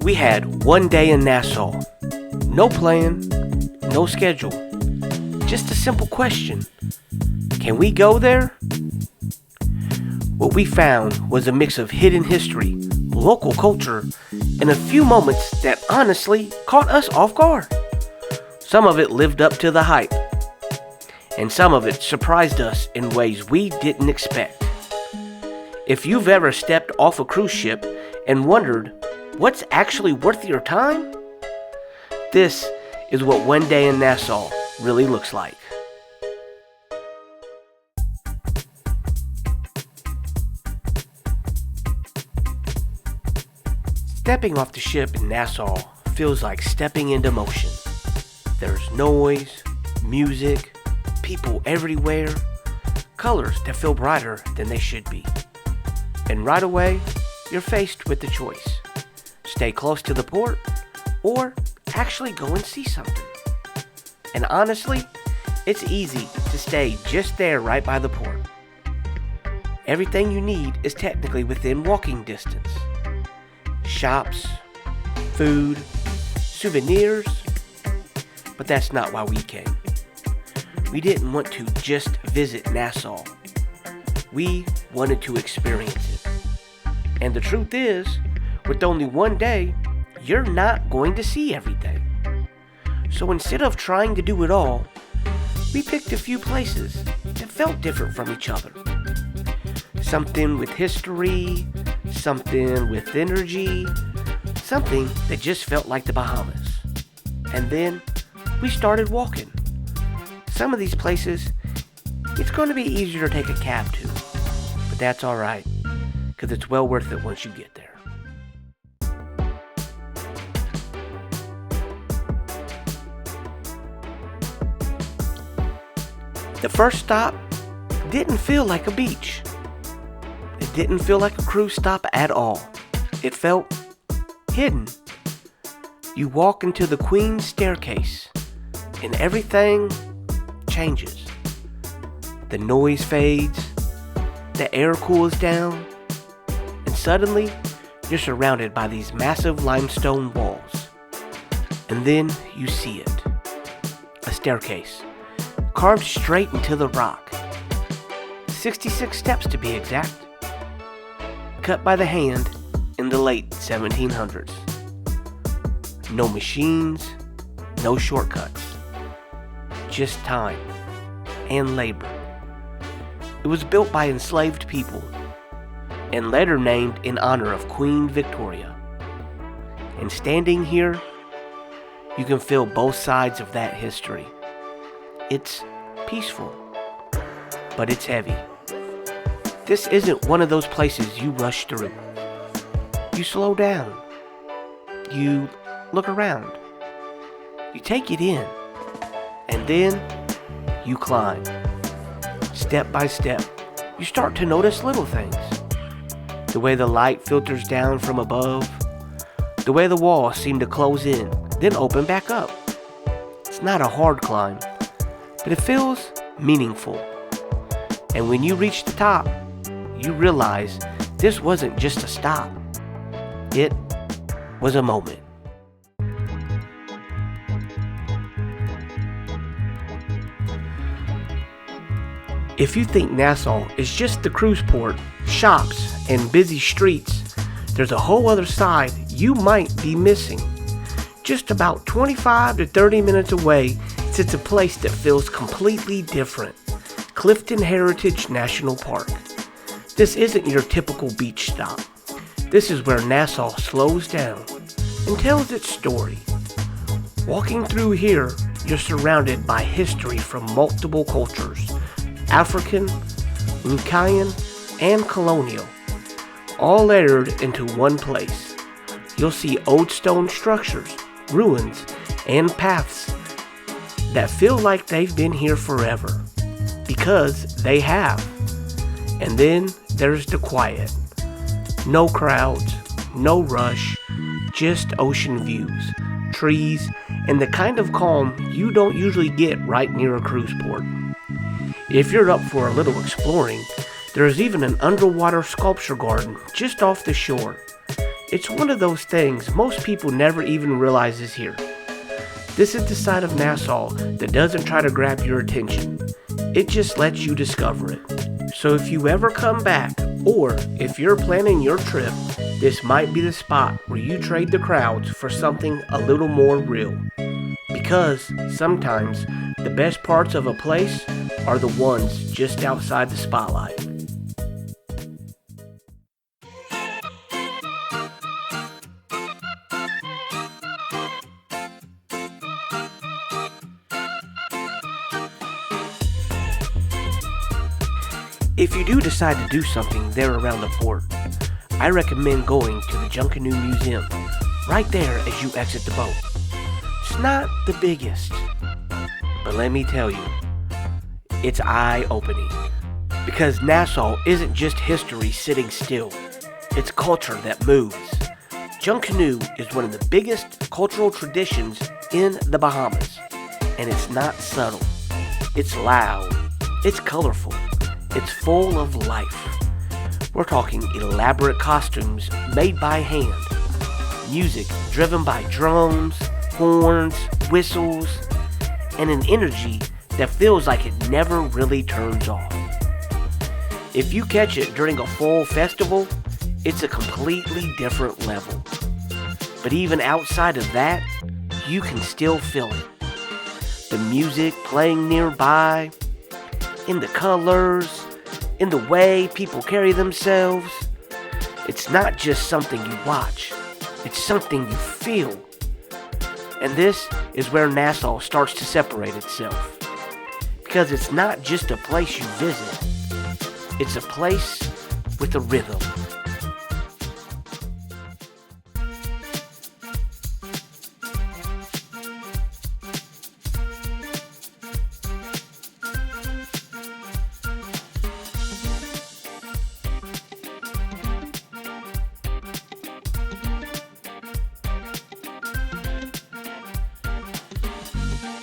We had one day in Nassau. No plan, no schedule. Just a simple question. Can we go there? What we found was a mix of hidden history, local culture, and a few moments that honestly caught us off guard. Some of it lived up to the hype, and some of it surprised us in ways we didn't expect. If you've ever stepped off a cruise ship and wondered what's actually worth your time, this is what one day in Nassau really looks like. Stepping off the ship in Nassau feels like stepping into motion. There's noise, music, people everywhere, colors that feel brighter than they should be. And right away, you're faced with the choice. Stay close to the port, or actually go and see something. And honestly, it's easy to stay just there right by the port. Everything you need is technically within walking distance. Shops, food, souvenirs, but that's not why we came. We didn't want to just visit Nassau. We wanted to experience it. And the truth is, with only one day, you're not going to see everything. So instead of trying to do it all, we picked a few places that felt different from each other. Something with history, something with energy, something that just felt like the Bahamas. And then we started walking. Some of these places, it's going to be easier to take a cab to, but that's alright, because it's well worth it once you get there. The first stop didn't feel like a beach. It didn't feel like a cruise stop at all. It felt hidden. You walk into the Queen's staircase and everything changes. The noise fades, the air cools down, and suddenly you're surrounded by these massive limestone walls. And then you see it. A staircase, carved straight into the rock. 66 steps to be exact. Cut by the hand in the late 1700s. No machines, no shortcuts. Just time and labor. It was built by enslaved people and later named in honor of Queen Victoria. And standing here, you can feel both sides of that history. It's peaceful, but it's heavy. This isn't one of those places you rush through. You slow down. You look around. You take it in. And then you climb. Step by step, you start to notice little things. The way the light filters down from above. The way the walls seem to close in, then open back up. It's not a hard climb, but it feels meaningful. And when you reach the top, you realize this wasn't just a stop. It was a moment. If you think Nassau is just the cruise port, shops, and busy streets, there's a whole other side you might be missing. Just about 25 to 30 minutes away sits a place that feels completely different. Clifton Heritage National Park. This isn't your typical beach stop. This is where Nassau slows down and tells its story. Walking through here, you're surrounded by history from multiple cultures. African, Lucayan, and colonial, all layered into one place. You'll see old stone structures, ruins, and paths that feel like they've been here forever, because they have. And then there's the quiet. No crowds, no rush, just ocean views, trees, and the kind of calm you don't usually get right near a cruise port. If you're up for a little exploring, there's even an underwater sculpture garden just off the shore. It's one of those things most people never even realize is here. This is the side of Nassau that doesn't try to grab your attention. It just lets you discover it. So if you ever come back, or if you're planning your trip, this might be the spot where you trade the crowds for something a little more real. Because sometimes the best parts of a place are the ones just outside the spotlight. If you do decide to do something there around the port, I recommend going to the Junkanoo Museum, right there as you exit the boat. It's not the biggest, but let me tell you, it's eye-opening. Because Nassau isn't just history sitting still, it's culture that moves. Junkanoo is one of the biggest cultural traditions in the Bahamas, and it's not subtle. It's loud, it's colorful, it's full of life. We're talking elaborate costumes made by hand, music driven by drums, horns, whistles, and an energy that feels like it never really turns off. If you catch it during a full festival, it's a completely different level. But even outside of that, you can still feel it. The music playing nearby, in the colors, in the way people carry themselves. It's not just something you watch, it's something you feel. And this is where Nassau starts to separate itself. Because it's not just a place you visit, it's a place with a rhythm.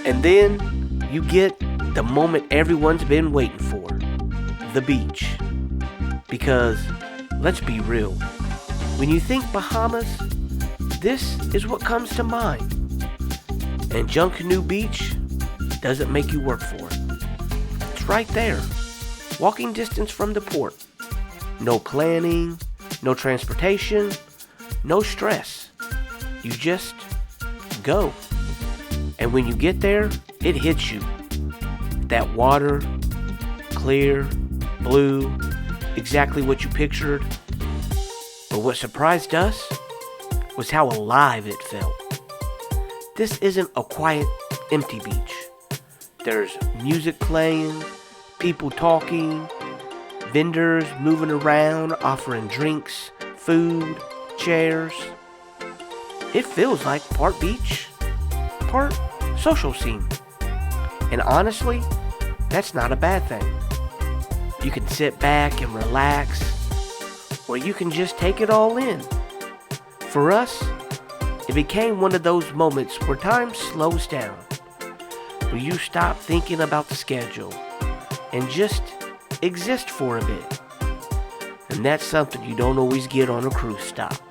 And then you get the moment everyone's been waiting for, the beach. Because, let's be real, when you think Bahamas, this is what comes to mind. And Junkanoo Beach doesn't make you work for it. It's right there, walking distance from the port. No planning, no transportation, no stress. You just go. And when you get there, it hits you. That water, clear, blue, exactly what you pictured. But what surprised us was how alive it felt. This isn't a quiet, empty beach. There's music playing, people talking, vendors moving around, offering drinks, food, chairs. It feels like part beach, part social scene. And honestly, that's not a bad thing. You can sit back and relax, or you can just take it all in. For us, it became one of those moments where time slows down, where you stop thinking about the schedule and just exist for a bit. And that's something you don't always get on a cruise stop.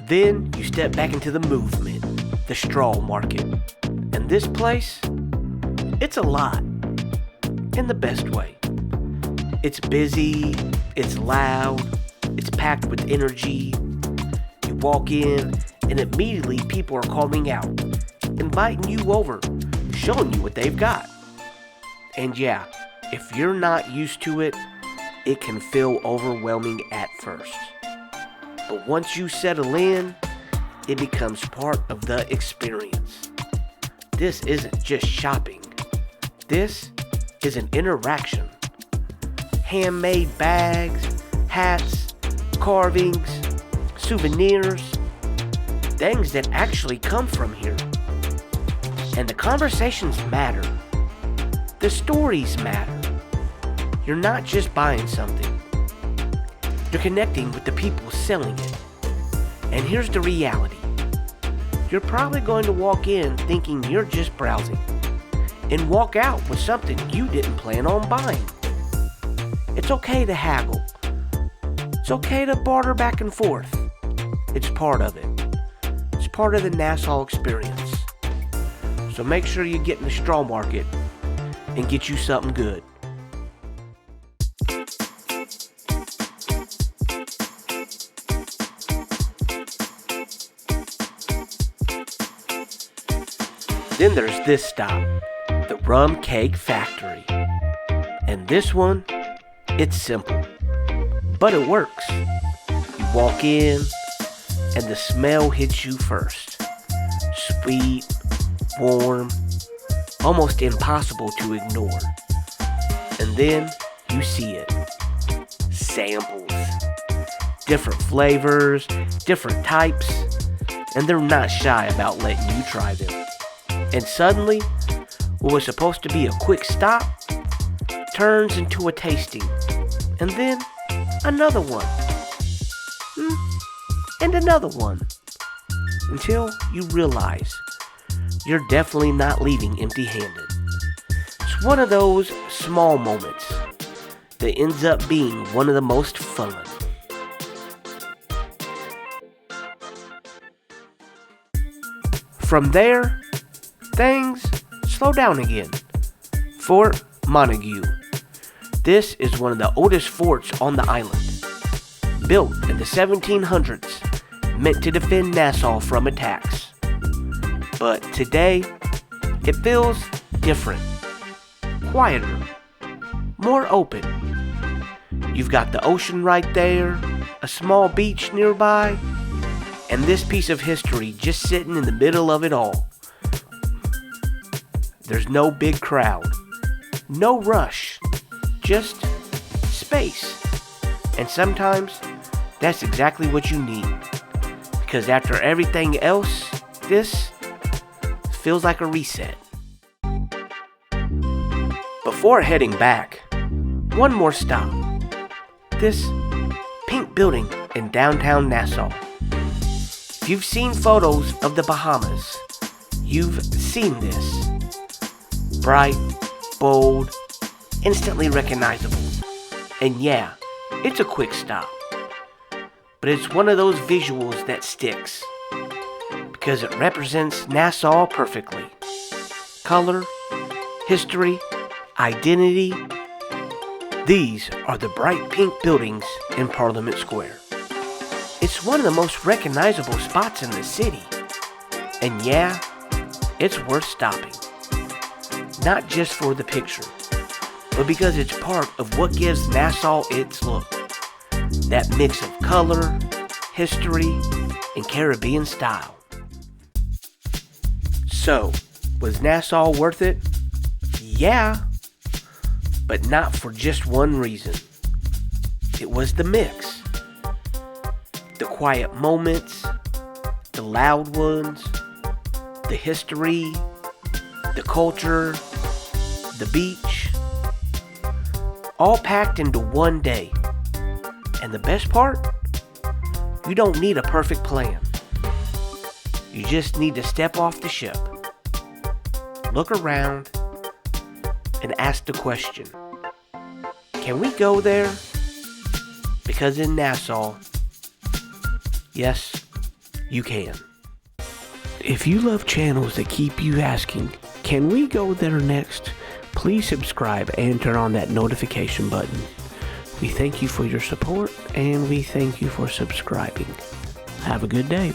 Then you step back into the movement, the straw market. And this place, it's a lot, in the best way. It's busy, it's loud, it's packed with energy. You walk in, and immediately people are calling out, inviting you over, showing you what they've got. And yeah, if you're not used to it, it can feel overwhelming at first. But once you settle in, it becomes part of the experience. This isn't just shopping. This is an interaction. Handmade bags, hats, carvings, souvenirs, things that actually come from here. And the conversations matter. The stories matter. You're not just buying something. You're connecting with the people selling it. And here's the reality. You're probably going to walk in thinking you're just browsing and walk out with something you didn't plan on buying. It's okay to haggle. It's okay to barter back and forth. It's part of it. It's part of the Nassau experience. So make sure you get in the straw market and get you something good. Then there's this stop, the Rum Cake Factory. And this one, it's simple, but it works. You walk in, and the smell hits you first. Sweet, warm, almost impossible to ignore. And then you see it. Samples. Different flavors, different types, and they're not shy about letting you try them. And suddenly, what was supposed to be a quick stop turns into a tasting. And then another one. And another one. Until you realize you're definitely not leaving empty-handed. It's one of those small moments that ends up being one of the most fun. From there, things slow down again. Fort Montague. This is one of the oldest forts on the island. Built in the 1700s, meant to defend Nassau from attacks. But today, it feels different. Quieter. More open. You've got the ocean right there, a small beach nearby, and this piece of history just sitting in the middle of it all. There's no big crowd, no rush, just space. And sometimes that's exactly what you need. Because after everything else, this feels like a reset. Before heading back, one more stop. This pink building in downtown Nassau. If you've seen photos of the Bahamas, you've seen this. Bright, bold, instantly recognizable. And yeah, it's a quick stop. But it's one of those visuals that sticks. Because it represents Nassau perfectly. Color, history, identity. These are the bright pink buildings in Parliament Square. It's one of the most recognizable spots in the city. And yeah, it's worth stopping. Not just for the picture, but because it's part of what gives Nassau its look. That mix of color, history, and Caribbean style. So, was Nassau worth it? Yeah, but not for just one reason. It was the mix. The quiet moments, the loud ones, the history, the culture, the beach, all packed into one day. And the best part? You don't need a perfect plan. You just need to step off the ship, look around, and ask the question, can we go there? Because in Nassau, yes, you can. If you love channels that keep you asking, can we go there next? Please subscribe and turn on that notification button. We thank you for your support and we thank you for subscribing. Have a good day.